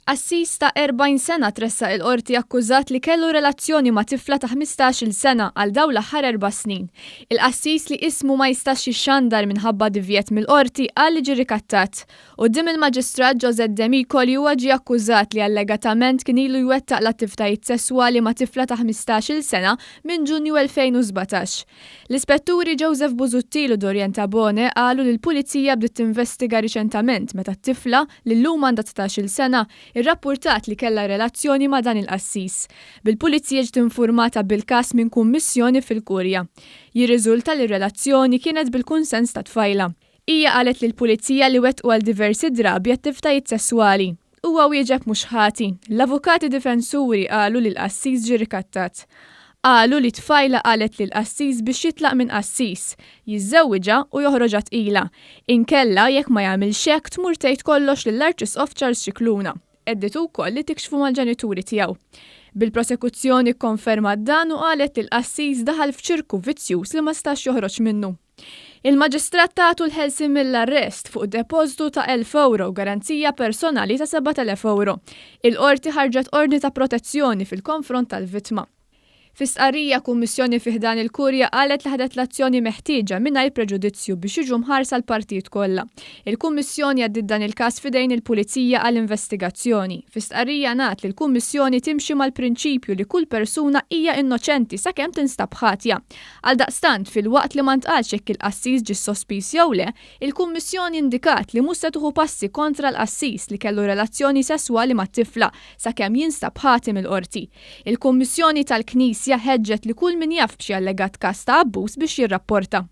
Qassis ta' 40 sena tressaq il-qorti akkużat li kellu relazzjoni ma' tifla ta' 15-il sena għal dawn l-aħħar 4 snin. Il-qassis li ismu ma jistax jixxandar minħabba divjet mill-qorti qal li ġie rikattat. Quddiem il-Maġistrat Joseph D'Amico li huwa ġie akkużat li allegatament kien ilu jwettaq l-attivitajiet sesswali ma' tifla ta' 15-il sena minn Ġunju 2017. L-ispetturi Joseph Busuttil u Dorien Tabone qalu li l-Pulizija bdiet tinvestiga riċentament meta t-tifla li illum għandha 13-il sena irrappurtat li kellha relazzjoni ma' dan il-qassis. Bil-Pulizija ġiet infurmata bil-każ minn kummissjoni fil-Kurja. Jirriżulta li r-relazzjoni kienet bil-kunsens ta' tfajla. Hija qalet lill-Pulizija li wettqu għal diversi drabi attivitajiet sesswali. Huwa wieġeb mhux ħati. L-avukati difensuri qalu li l-qassis ġie rikattat. Qalu li t-tfajla qalet lill-qassis biex jitlaq minn qassis, jiżżewwiġha u joħroġha tqila. Inkella jekk ma jagħmilx hekk tmur tgħid kollox lill-Arċisqof Charles Scicluna. Edditu wkoll li tikxfu mal-ġenituri tiegħu. Bil-prosekuzzjoni kkonfermat dan u qalet li l-qassis daħal f'ċirku vizzjuż li ma stax joħroġ minnu. Il-Maġistrat tagħtu l-ħelsien mill-arrest fuq depożitu ta' 1,000 euro u garanzija personali ta' 7,000 euro. Il-qorti ħarġet ordni ta' protezzjoni fil-konfront tal-vittma. Fi stqarrija kummissjoni fih dan il-Kurja qalet li ħadet l-azzjoni meħtieġa mingħajr preġudizzju biex jiġu mħarsa l-partijiet kollha. Il-Kummissjoni għaddiet dan il-każ f'idejn il-Pulizija għall-investigazzjoni. Fi stqarrija ngħid li l-Kummissjoni timxi mal-prinċipju li kull persuna hija innoċenti sakemm tinstab ħatja. Għaldaqstant fil-waqt li ma ntqalx jekk il-qassis ġie sospiż jew le, il-Kummissjoni indikat li mhux se tieħu passi kontra l-qassis li kellu relazzjoni sesswali mat-tifla sakemm jinstab ħati mill-qorti. Il-Kummissjoni tal-Knisja ħeġġet li kull min jaf b'xi allegat każ ta' abbuż biex jirrapporta.